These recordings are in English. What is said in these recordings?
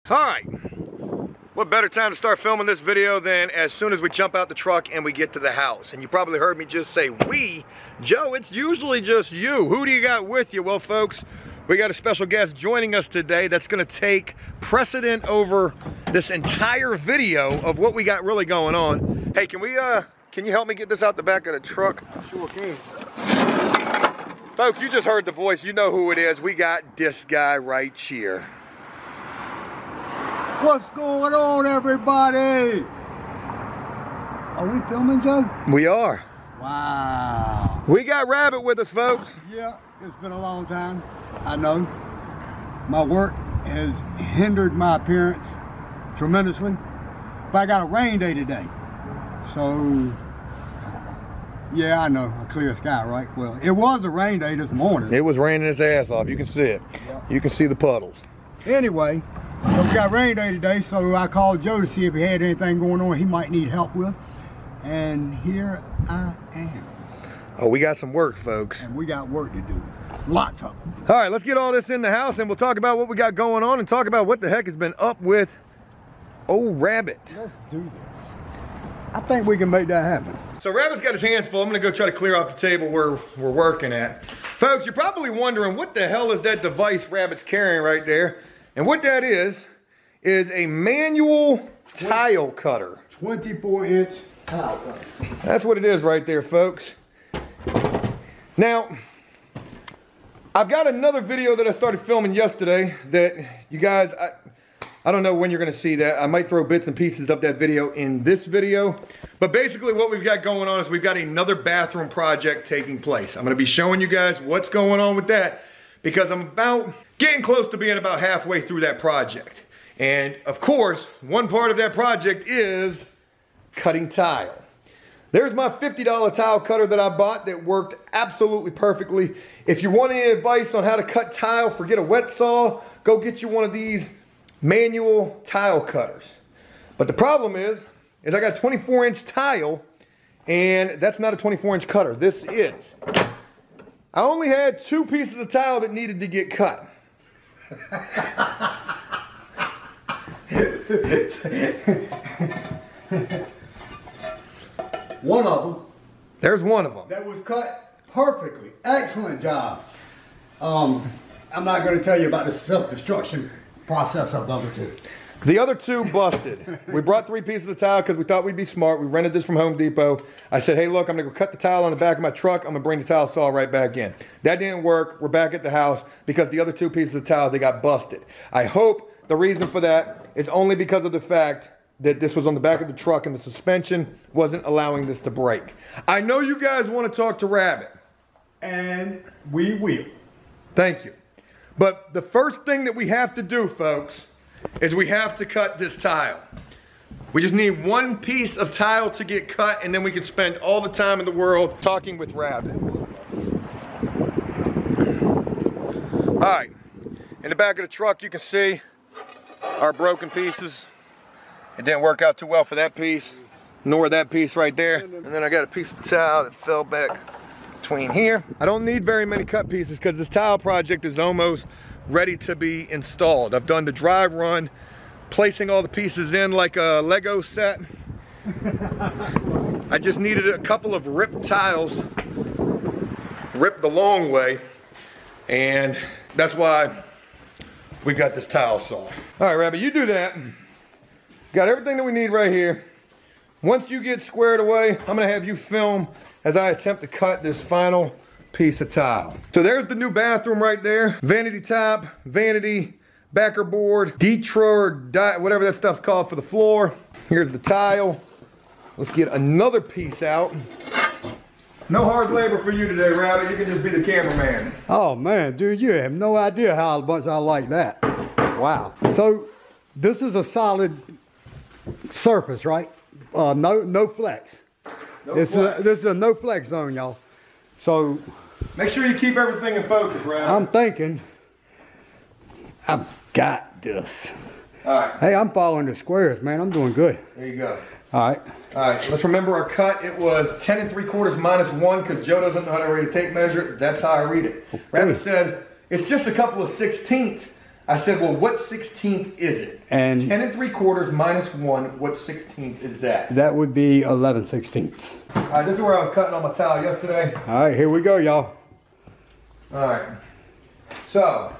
All right, what better time to start filming this video than as soon as we jump out the truck and we get to the house. And you probably heard me just say we. Joe, it's usually just you. Who do you got with you? Well, folks, we got a special guest joining us today that's gonna take precedent over this entire video of what we got really going on. Hey, can you help me get this out the back of the truck? Sure can. Folks, you just heard the voice. You know who it is. We got this guy right here. What's going on, everybody? Are we filming, Joe? We are. Wow. We got Rabbit with us, folks. Yeah, it's been a long time. I know. My work has hindered my appearance tremendously. But I got a rain day today. So, yeah, I know. A clear sky, right? Well, it was a rain day this morning. It was raining its ass off. You can see it. Yeah. You can see the puddles. Anyway, so we got rain day today, so I called Joe to see if he had anything going on he might need help with. And here I am. Oh, we got some work, folks. And we got work to do. Lots of them. All right, let's get all this in the house and we'll talk about what we got going on and talk about what the heck has been up with old Rabbit. Let's do this. I think we can make that happen. So Rabbit's got his hands full. I'm gonna go try to clear off the table where we're working at. Folks, you're probably wondering what the hell is that device Rabbit's carrying right there? And what that is a manual tile cutter. 24-inch tile cutter. That's what it is right there, folks. Now, I've got another video that I started filming yesterday that you guys, I don't know when you're gonna see that. I might throw bits and pieces of that video in this video. But basically what we've got going on is we've got another bathroom project taking place. I'm gonna be showing you guys what's going on with that because I'm about getting close to being about halfway through that project. And of course, one part of that project is cutting tile. There's my $50 tile cutter that I bought that worked absolutely perfectly. If you want any advice on how to cut tile, forget a wet saw, go get you one of these manual tile cutters. But the problem is I got 24-inch tile and that's not a 24-inch cutter. This is. I only had 2 pieces of tile that needed to get cut. One of them. There's one of them. That was cut perfectly. Excellent job. I'm not going to tell you about the self-destruction process of the other 2. The other 2 busted. We brought 3 pieces of tile because we thought we'd be smart. We rented this from Home Depot. I said, hey, look, I'm going to go cut the tile on the back of my truck. I'm going to bring the tile saw right back in. That didn't work. We're back at the house because the other 2 pieces of tile, they got busted. I hope the reason for that is only because of the fact that this was on the back of the truck and the suspension wasn't allowing this to break. I know you guys want to talk to Rabbit. And we will. Thank you. But the first thing that we have to do, folks, is we have to cut this tile. We just need 1 piece of tile to get cut and then we can spend all the time in the world talking with Rabbit. All right, in the back of the truck you can see our broken pieces. It didn't work out too well for that piece, nor that piece right there. And then I got a piece of tile that fell back between here. I don't need very many cut pieces because this tile project is almost ready to be installed. I've done the dry run, placing all the pieces in like a Lego set. I just needed a couple of ripped tiles, ripped the long way, and that's why we got this tile saw. All right, Rabbit, you do that. Got everything that we need right here. Once you get squared away, I'm gonna have you film as I attempt to cut this final piece of tile. So there's the new bathroom right there. Vanity top, vanity backer board, Detroit, whatever that stuff's called for the floor. Here's the tile. Let's get another piece out. No hard labor for you today, Rabbit. You can just be the cameraman. Oh man, dude, you have no idea how much I like that. Wow. So this is a solid surface, right? No flex. This is a no flex zone, y'all. So make sure you keep everything in focus, Rabbit. I'm thinking I've got this. All right. Hey, I'm following the squares, man. I'm doing good. There you go. All right. All right, let's remember our cut. It was 10 3/4 minus 1 because Joe doesn't know how to read a tape measure. That's how I read it. Rabbit said it's just a couple of 16ths. I said, well, what 16th is it? And 10 3/4 minus 1, what 16th is that? that would be 11/16. All right, this is where I was cutting on my towel yesterday. All right, here we go, y'all. All right, so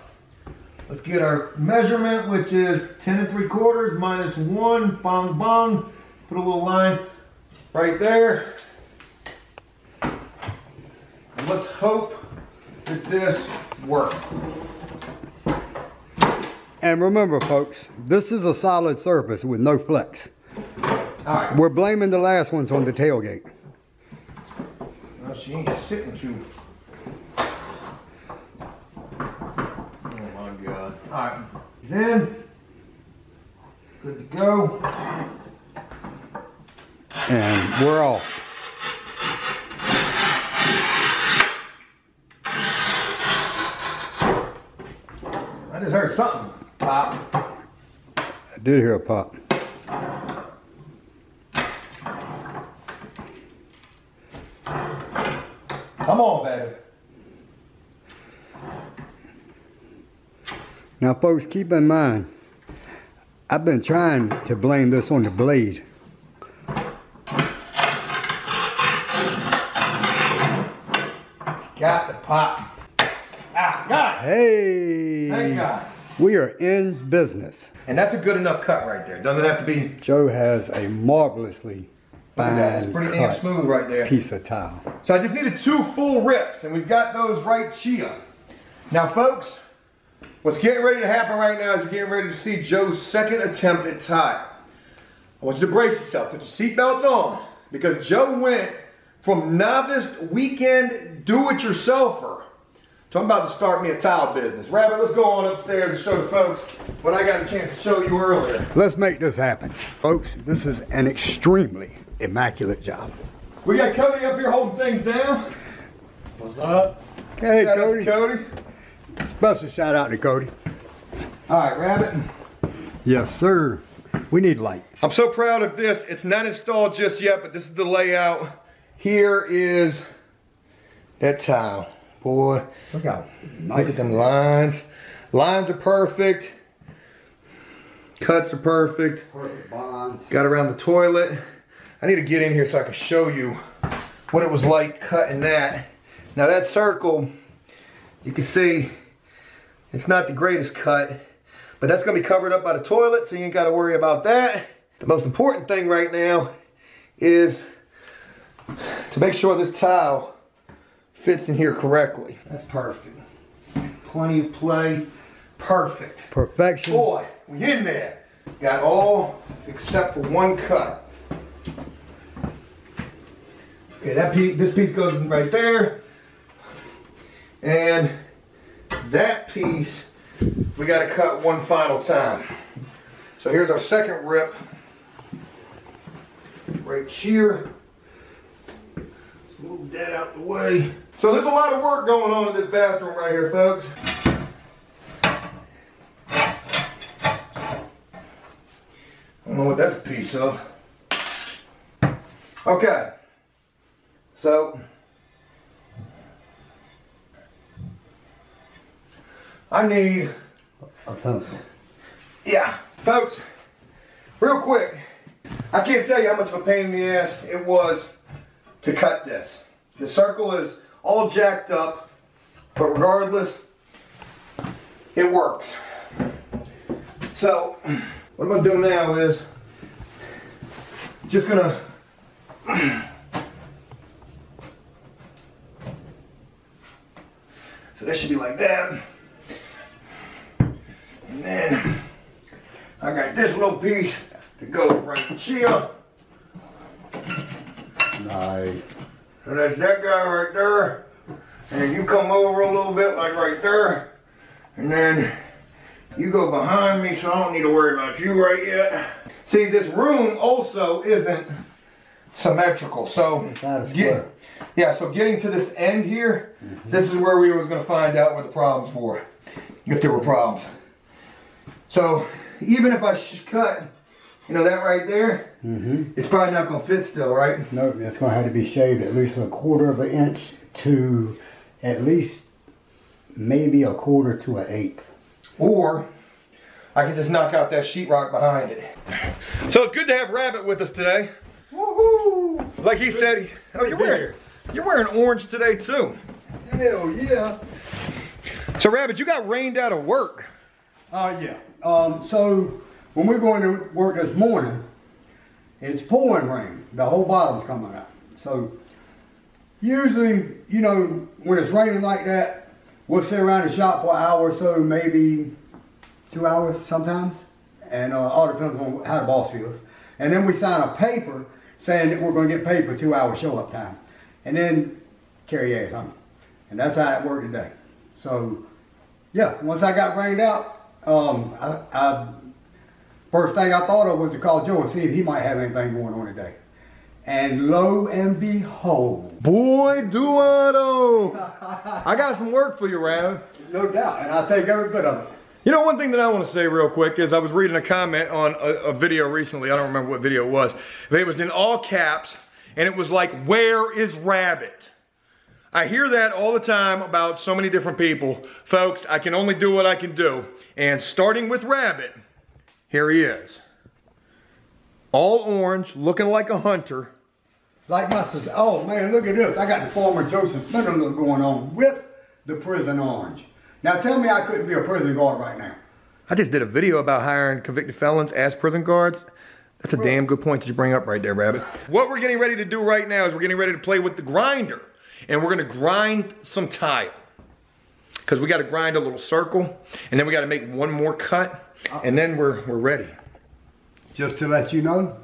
let's get our measurement, which is 10 3/4 minus 1, bong bong. Put a little line right there. And let's hope that this works. And remember, folks, this is a solid surface with no flex. All right. We're blaming the last ones on the tailgate. Well, she ain't sitting too. Oh my God. All right. He's in. Good to go. And we're off. I just heard something pop. I did hear a pop. Come on, baby. Now, folks, keep in mind, I've been trying to blame this on the blade. Got the pop. Ah, got it. Hey! Thank God. We are in business. And that's a good enough cut right there. Doesn't have to be. Joe has a marvelously Look at that. It's fine pretty damn cut smooth right there. piece of tile. So I just needed 2 full rips, and we've got those right here. Now, folks, what's getting ready to happen right now is you're getting ready to see Joe's second attempt at tie. I want you to brace yourself. Put your seatbelt on, because Joe went from novice weekend do-it-yourselfer to I'm about to start me a tile business. Rabbit, let's go on upstairs and show the folks what I got a chance to show you earlier. Let's make this happen. Folks, this is an extremely immaculate job. We got Cody up here holding things down. What's up? Hey, Shout out to Cody. Cody. Special shout out to Cody. All right, Rabbit. Yes, sir. We need light. I'm so proud of this. It's not installed just yet, but this is the layout. Here is that tile. Boy, Look out. look at them lines. Lines are perfect. Cuts are perfect. Perfect bonds. Got around the toilet. I need to get in here so I can show you what it was like cutting that. Now that circle, you can see it's not the greatest cut, but that's gonna be covered up by the toilet, so you ain't gotta worry about that. The most important thing right now is to make sure this tile fits in here correctly. That's perfect. Plenty of play. Perfect. Perfection. Boy, we in there. Got all except for one cut. Okay, this piece goes in right there. And that piece, we got to cut one final time. So here's our second rip. Right here. Let's move that out the way. So there's a lot of work going on in this bathroom right here, folks. I don't know what that's a piece of. Okay. So I need A pencil. Yeah, folks, real quick, I can't tell you how much of a pain in the ass it was to cut this. The circle is all jacked up, but regardless, it works. So, what I'm gonna do now is just gonna so that should be like that. And then I got this little piece to go right here. Nice. So that's that guy right there. And then you come over a little bit like right there. And then you go behind me, so I don't need to worry about you right yet. See, this room also isn't symmetrical. So so getting to this end here, this is where we was gonna find out what the problems were, if there were problems. So even if I cut, you know, that right there, it's probably not gonna fit still, right? No, it's going to have to be shaved at least 1/4 of an inch to at least maybe 1/4 to 1/8. Or I can just knock out that sheetrock behind it. So it's good to have Rabbit with us today. Woohoo! Like he said, oh, you're wearing orange today too. Hell yeah. So Rabbit, you got rained out of work. Yeah. So when we're going to work this morning, it's pouring rain. The whole bottom's coming out. So usually, you know, when it's raining like that, we'll sit around the shop for an hour or so, maybe 2 hours sometimes. And all depends on how the boss feels. And then we sign a paper saying that we're going to get paid for 2 hours show up time. And then carry ass home. And that's how it worked today. So yeah, once I got rained out, first thing I thought of was to call Joe and see if he might have anything going on today. And lo and behold. Boy, do I know. I got some work for you, Rabbit. No doubt, and I'll take every bit of it. You know, one thing that I want to say real quick is I was reading a comment on a video recently. I don't remember what video it was. But it was in all caps, and it was like, where is Rabbit? I hear that all the time about so many different people. Folks, I can only do what I can do. And starting with Rabbit, here he is. All orange, looking like a hunter. Like my sister, oh man, look at this. I got the former Joseph Spinner look going on with the prison orange. Now tell me I couldn't be a prison guard right now. I just did a video about hiring convicted felons as prison guards. That's a damn good point that you bring up right there, Rabbit. What we're getting ready to do right now is we're getting ready to play with the grinder. And we're gonna grind some tile. Because we gotta grind a little circle, and then we gotta make one more cut, and then we're ready. Just to let you know,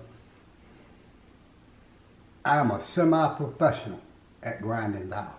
I am a semi-professional at grinding tile.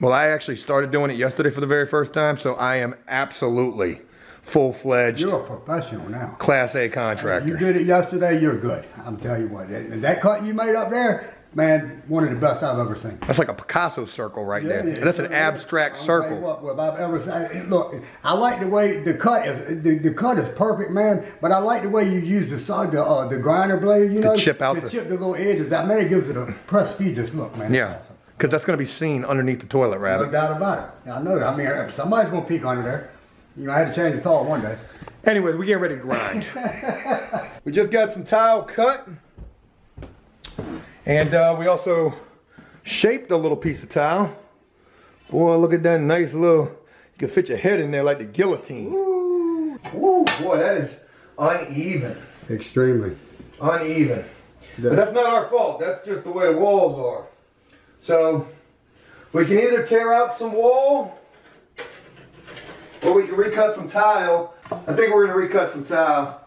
Well, I actually started doing it yesterday for the very first time, so I am absolutely full-fledged. You're a professional now. Class A contractor. You did it yesterday, you're good. I'm telling you what, that cut you made up there, man, one of the best I've ever seen. That's like a Picasso circle right there. That's an abstract circle. What I've ever seen. Look, I like the way the cut is. The cut is perfect, man. But I like the way you use the grinder blade, you know, chip out to chip the little edges. That man, it gives it a prestigious look, man. Yeah, because that's going to be seen underneath the toilet, Rabbit. No doubt about it. I know. I mean, if somebody's going to peek under there. You know, I had to change the tile one day. Anyways, we're getting ready to grind. We just got some tile cut. And we also shaped a little piece of tile. Boy, look at that nice little, you can fit your head in there like the guillotine. Ooh, ooh, boy, that is uneven. Extremely. Uneven. But that's not our fault. That's just the way the walls are. So, we can either tear out some wall, or we can recut some tile. I think we're going to recut some tile.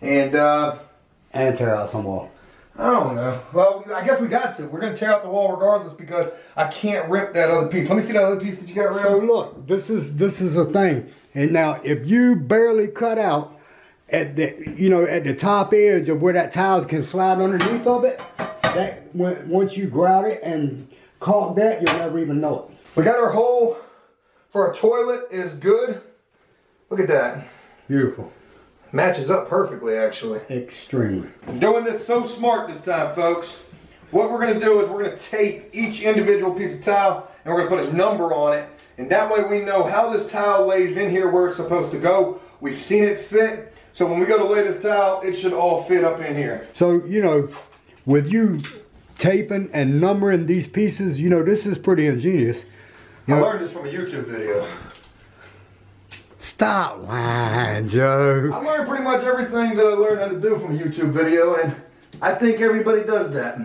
And tear out some wall. I don't know. Well, I guess we got to. We're going to tear out the wall regardless because I can't rip that other piece. Let me see that other piece that you got ripped. So look, this is a thing. And now, if you barely cut out at the top edge of where that tile can slide underneath of it, once you grout it and caulk that, you'll never even know it. We got our hole for our toilet is good. Look at that. Beautiful. Matches up perfectly, actually. Extremely. I'm doing this so smart this time, folks. What we're going to do is we're going to tape each individual piece of tile and we're going to put a number on it. And that way we know how this tile lays in here where it's supposed to go. We've seen it fit. So when we go to lay this tile, it should all fit up in here. So, you know, with you taping and numbering these pieces, you know, this is pretty ingenious. I learned this from a YouTube video. Stop lying, Joe. I learned pretty much everything that I learned how to do from a YouTube video, and I think everybody does that.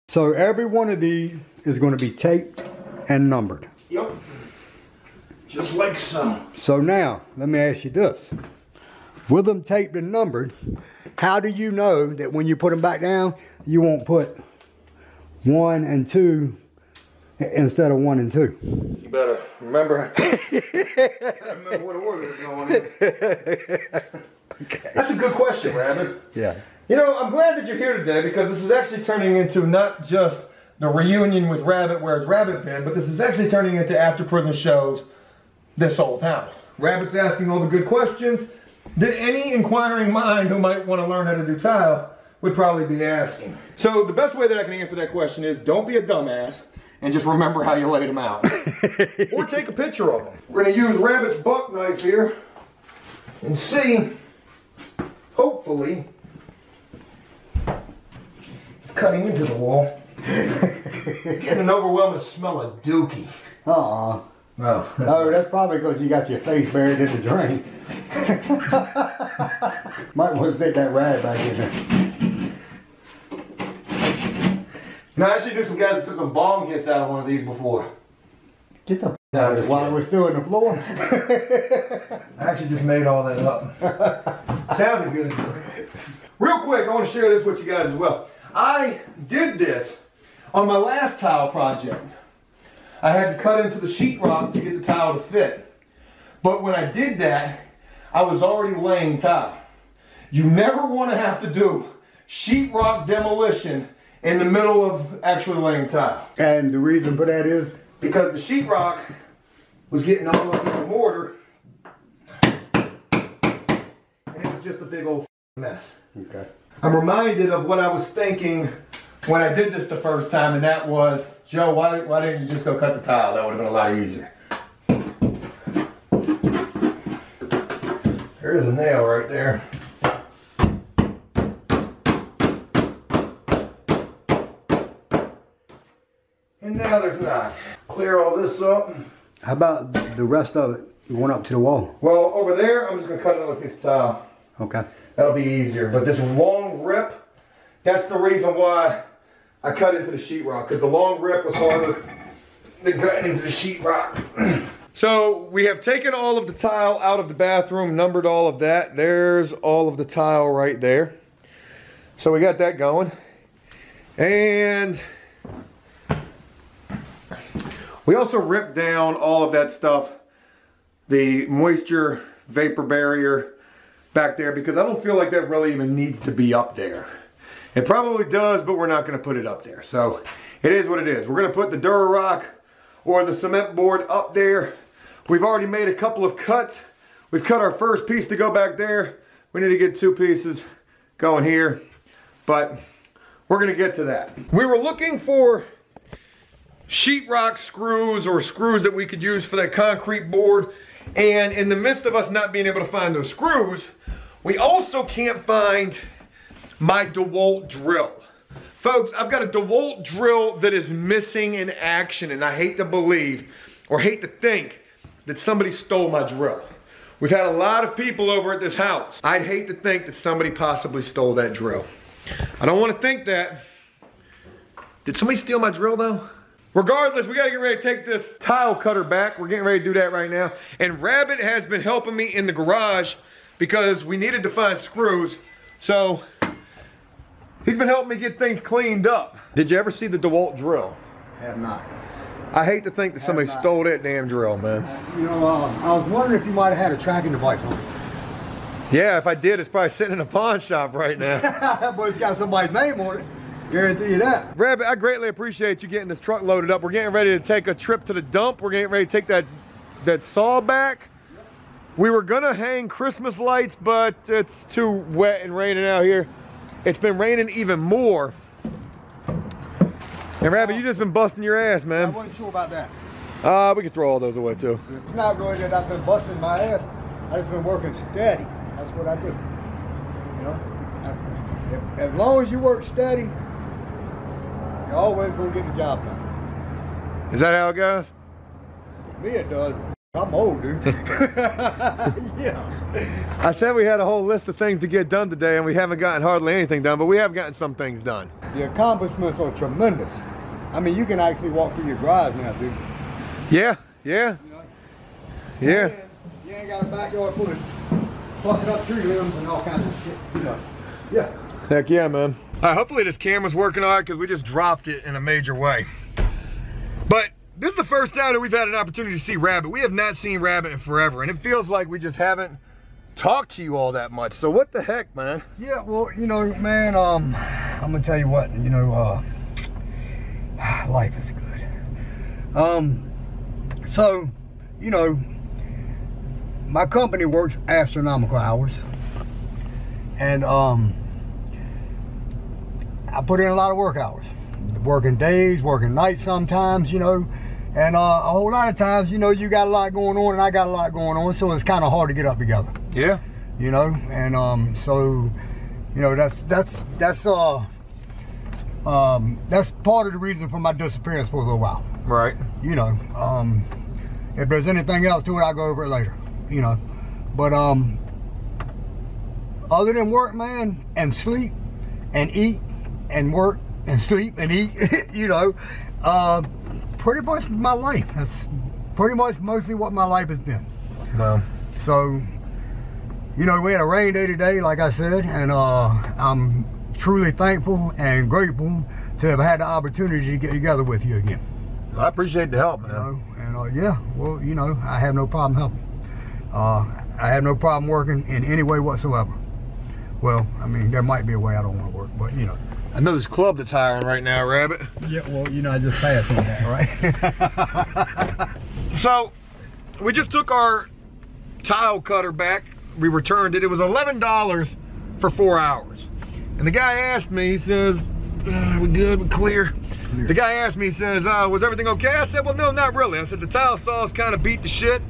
So every one of these is going to be taped and numbered. Yep. Just like so. So now, let me ask you this. With them taped and numbered, how do you know that when you put them back down, you won't put 1 and 2 instead of 1 and 2? You better remember. Remember what order they're going in. Okay. That's a good question, Rabbit. Yeah. You know, I'm glad that you're here today because this is actually turning into not just the reunion with Rabbit, where's Rabbit been, but this is actually turning into After Prison Show's This Old House. Rabbit's asking all the good questions that any inquiring mind who might want to learn how to do tile would probably be asking. So the best way that I can answer that question is don't be a dumbass and just remember how you laid them out. Or take a picture of them. We're going to use Rabbit's buck knife here. and see, hopefully, cutting into the wall. Getting an overwhelming smell of dookie. Uh-uh. No. Oh, that's probably because you got your face buried in the drain. Might want to stick that rag back in there. No, I actually knew some guys that took some bong hits out of one of these before. Get the out of it while we're still in the floor. I actually just made all that up. Sounded good. Real quick, I want to share this with you guys as well. I did this on my last tile project. I had to cut into the sheetrock to get the tile to fit. But when I did that, I was already laying tile. You never want to have to do sheetrock demolition in the middle of actually laying tile. And the reason for that is? Because the sheetrock was getting all over the mortar. And it was just a big old mess. Okay. I'm reminded of what I was thinking when I did this the first time, and that was, Joe, why didn't you just go cut the tile? That would have been a lot easier. There is a nail right there. And now there's not. Clear all this up. How about the rest of it going up to the wall? Well, over there, I'm just going to cut another piece of tile. Okay. That'll be easier. But this long rip, that's the reason why I cut into the sheetrock, because the long rip was harder than cutting into the sheetrock. So we have taken all of the tile out of the bathroom, numbered all of that. There's all of the tile right there. So we got that going. And we also ripped down all of that stuff, the moisture vapor barrier back there, because I don't feel like that really even needs to be up there. It probably does, but we're not going to put it up there. So it is what it is. We're going to put the Durarock or the cement board up there. We've already made a couple of cuts. We've cut our first piece to go back there. We need to get 2 pieces going here, but we're going to get to that. We were looking for sheetrock screws or screws that we could use for that concrete board, and in the midst of us not being able to find those screws, we also can't find my DeWalt drill. Folks, I've got a DeWalt drill that is missing in action, and I hate to believe or hate to think that somebody stole my drill. We've had a lot of people over at this house. I'd hate to think that somebody possibly stole that drill. I don't want to think that. Did somebody steal my drill though? Regardless, we gotta get ready to take this tile cutter back. We're getting ready to do that right now. And Rabbit has been helping me in the garage because we needed to find screws. So he's been helping me get things cleaned up. Did you ever see the DeWalt drill? Have not. I hate to think that somebody stole that damn drill, man. You know, I was wondering if you might have had a tracking device on it. Yeah, if I did, it's probably sitting in a pawn shop right now. But it's got somebody's name on it. Guarantee you that. Rabbit, I greatly appreciate you getting this truck loaded up. We're getting ready to take a trip to the dump. We're getting ready to take that saw back. We were gonna hang Christmas lights, but it's too wet and raining out here. It's been raining even more. And Rabbit, you just been busting your ass, man. I wasn't sure about that. We can throw all those away too. It's not really that I've been busting my ass. I just been working steady. That's what I do. You know, as long as you work steady, you're always gonna get the job done. Is that how it goes? Me, it does. I'm old, dude. Yeah. I said we had a whole list of things to get done today, and we haven't gotten hardly anything done, but we have gotten some things done. The accomplishments are tremendous. I mean, you can actually walk through your garage now, dude. Yeah, yeah. You know? Yeah. You ain't got a backyard full of busted up tree limbs and all kinds of shit. You know. Yeah. Heck yeah, man. All right, hopefully this camera's working all right because we just dropped it in a major way. But this is the first time that we've had an opportunity to see Rabbit. We have not seen Rabbit in forever, and it feels like we just haven't talked to you all that much. So what the heck, man? Yeah, well, you know, man, I'm gonna tell you what, you know, life is good. So, you know, my company works astronomical hours, and I put in a lot of work hours, working days, working nights sometimes, you know, and a whole lot of times, you know, you got a lot going on and I got a lot going on, so it's kind of hard to get up together. Yeah. you know, and so, you know, that's part of the reason for my disappearance for a little while. Right. You know, if there's anything else to it, I'll go over it later, you know. But other than work, man, and sleep and eat and work and sleep and eat, you know, pretty much my life. That's pretty much mostly what my life has been. Wow. So, you know, we had a rain day today, like I said, and I'm truly thankful and grateful to have had the opportunity to get together with you again. I appreciate the help, man. You know, and yeah, well, you know, I have no problem helping. I have no problem working in any way whatsoever. Well, I mean, there might be a way I don't want to work, but you know. I know this club that's hiring right now, Rabbit. Yeah, well, you know, I just passed on that, right? So, we just took our tile cutter back. We returned it. It was $11 for 4 hours. And the guy asked me, he says, we good, we clear? The guy asked me, he says, was everything okay? I said, well, no, not really. I said, the tile saw's kind of beat the shit.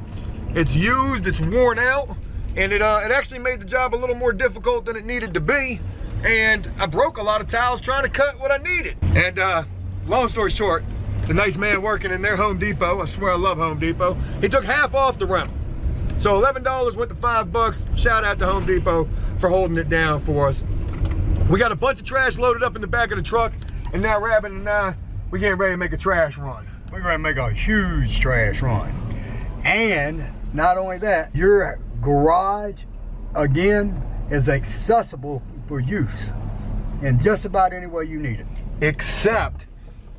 It's used, it's worn out, and it actually made the job a little more difficult than it needed to be. And I broke a lot of tiles trying to cut what I needed. And long story short, the nice man working in their Home Depot, I swear I love Home Depot, he took half off the rental. So $11 went to $5. Shout out to Home Depot for holding it down for us. We got a bunch of trash loaded up in the back of the truck, and now Rabbit and I, we're getting ready to make a trash run. We're gonna make a huge trash run. And not only that, your garage, again, is accessible for use in just about any way you need it. Except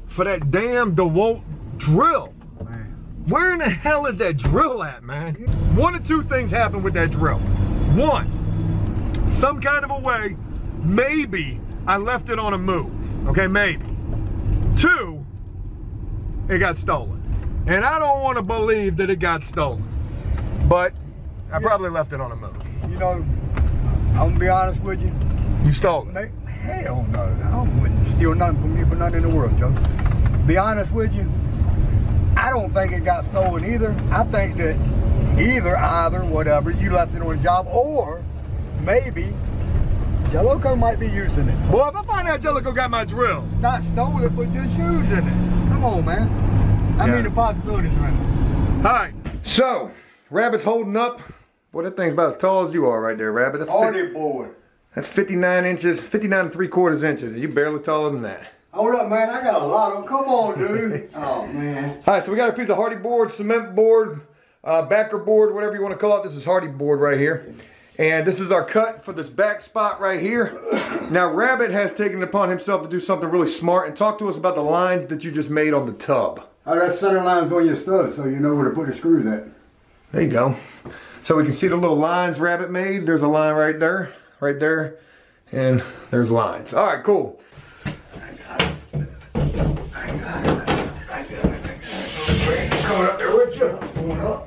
for that damn DeWalt drill. Man. Where in the hell is that drill at, man? One of two things happened with that drill. One, some kind of a way, maybe I left it on a move, okay, maybe. Two, it got stolen. And I don't want to believe that it got stolen, but I probably left it on a move. You know, I'm gonna be honest with you. You stole it? Hell no, I wouldn't steal nothing from you for nothing in the world, Joe. Be honest with you, I don't think it got stolen either. I think that either, whatever, you left it on the job, or maybe Jellico might be using it. Well, if I find out Jellico got my drill. Not stole it, but just using it. Come on, man. I mean, the possibilities are endless. All right, so, Rabbit's holding up. Boy, that thing's about as tall as you are right there, Rabbit. That's Hardy boy. That's 59 inches, 59 3/4 inches. You barely taller than that. Hold up, man. I got a lot of them. Come on, dude. Oh, man. All right, so we got a piece of hardy board, cement board, backer board, whatever you want to call it. This is hardy board right here. And this is our cut for this back spot right here. Now, Rabbit has taken it upon himself to do something really smart and talk to us about the lines that you just made on the tub. Oh, that's center lines on your stud, so you know where to put the screws at. There you go. So we can see the little lines Rabbit made. There's a line right there, and there's lines. All right, cool. I got it. Coming up there with you. Going up.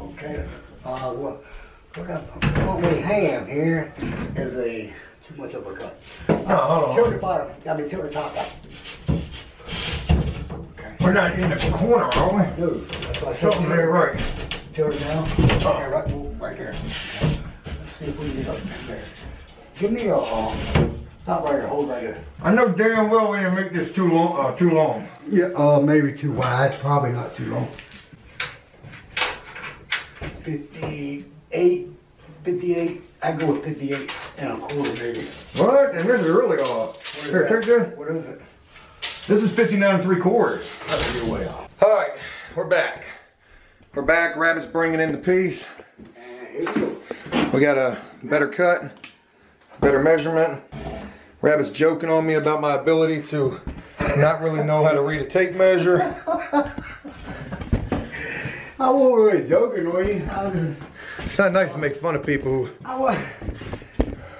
Okay. What I want me to ham here is too much of a cut. Tilt the bottom. Tilt the top up. We're not in the corner, are we? No, that's what I said. Something there, right? Tilt it down. Okay, right there. Let's see if we can get up there. Give me a stop right here. Hold right there. I know damn well we didn't make this too long. Yeah, maybe too wide. Probably not too long. 58. I go with 58 and a quarter, maybe. What? And this is really off. Here, take this. What is it? This is 59 3/4. That'll be way off. All right, we're back. We're back. Rabbit's bringing in the piece. Here we go. We got a better cut, better measurement. Rabbit's joking on me about my ability to not really know how to read a tape measure. I wasn't really joking on you. It's not nice to make fun of people who...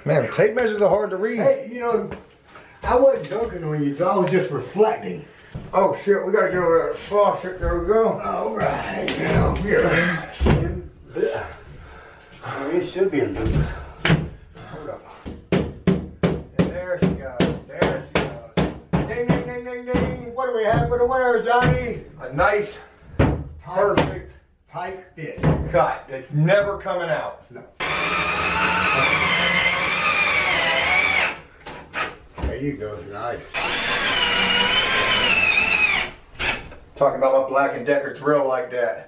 Man, tape measures are hard to read. Hey, you know, I wasn't joking on you, so I was just reflecting. Oh shit, we gotta get over that faucet. There we go. All right, now here. It should be in business. Hold up. And there she goes. There she goes. Ding, ding, ding, ding, ding. What do we have for the winner, Johnny? A nice, perfect Tight fit. cut. It's never coming out. No. There you go. Nice. Talking about my Black & Decker drill like that.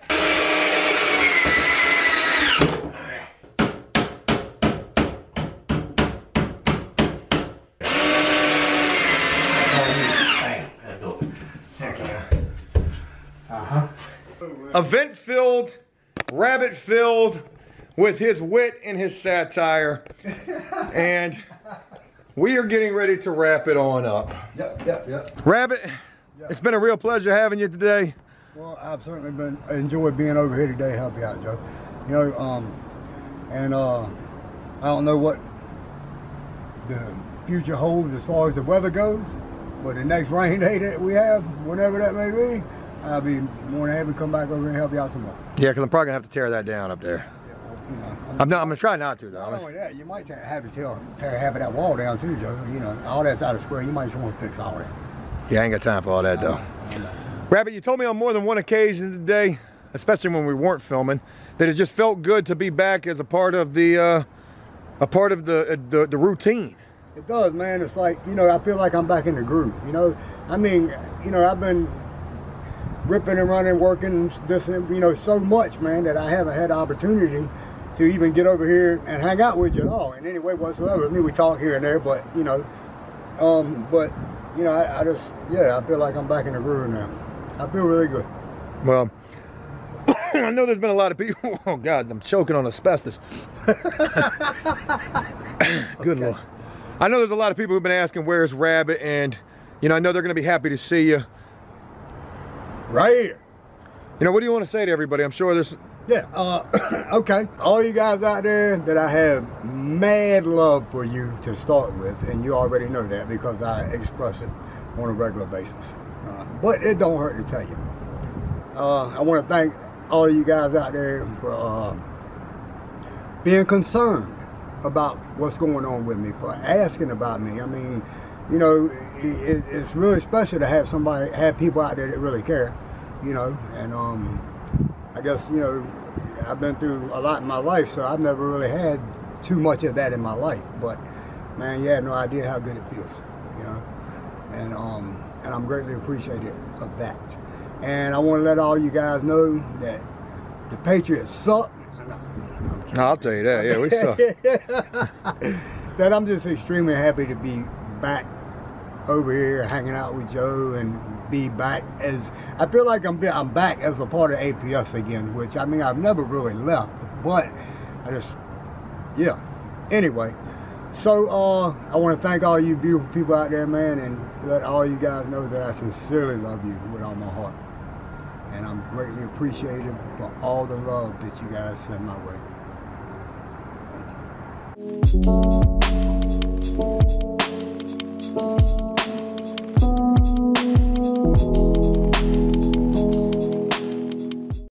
Event filled, rabbit filled with his wit and his satire. And we are getting ready to wrap it on up. Yep. Rabbit, it's been a real pleasure having you today. Well, I've certainly enjoyed being over here today to help you out, Joe. You know, I don't know what the future holds as far as the weather goes, but the next rain day that we have, whenever that may be, I'll be more than happy to come back over here and help you out some more. Yeah, because I'm probably gonna have to tear that down up there. You know, I'm gonna try not to though. Not only that, you might have to tear half of that wall down too, Joe. You know, all that's out of square. You might just want to fix all that. Yeah, I ain't got time for all that though. Rabbit, you told me on more than one occasion today, especially when we weren't filming, that it just felt good to be back as a part of the routine. It does, man. It's like, you know, I feel like I'm back in the groove. You know, I mean, you know, I've been ripping and running, working this, you know, so much, man, that I haven't had the opportunity to even get over here and hang out with you at all in any way whatsoever. I mean, we talk here and there, but you know, I just, yeah, I feel like I'm back in the groove now. I feel really good. Well, I know there's been a lot of people. Oh God, I'm choking on asbestos. Good Lord. I know there's a lot of people who've been asking where's Rabbit, and you know, I know they're going to be happy to see you. Right here. You know, what do you want to say to everybody? I'm sure there's... Yeah, okay. All you guys out there, that I have mad love for you to start with, and you already know that because I express it on a regular basis. But it don't hurt to tell you. I want to thank all of you guys out there for being concerned about what's going on with me, for asking about me. I mean, you know, it's really special to have people out there that really care, you know, and I guess, you know, I've been through a lot in my life, so I've never really had too much of that in my life, but man, you have no idea how good it feels, you know, and I'm greatly appreciative of that. And I want to let all you guys know that the Patriots suck. No, I'll tell you that, yeah, we suck. That I'm just extremely happy to be back over here hanging out with Joe and be back as, I feel like I'm back as a part of APS again, which, I mean, I've never really left, but I just, yeah. Anyway, so I want to thank all you beautiful people out there, man, and let all you guys know that I sincerely love you with all my heart. And I'm greatly appreciative for all the love that you guys send my way. Thank you.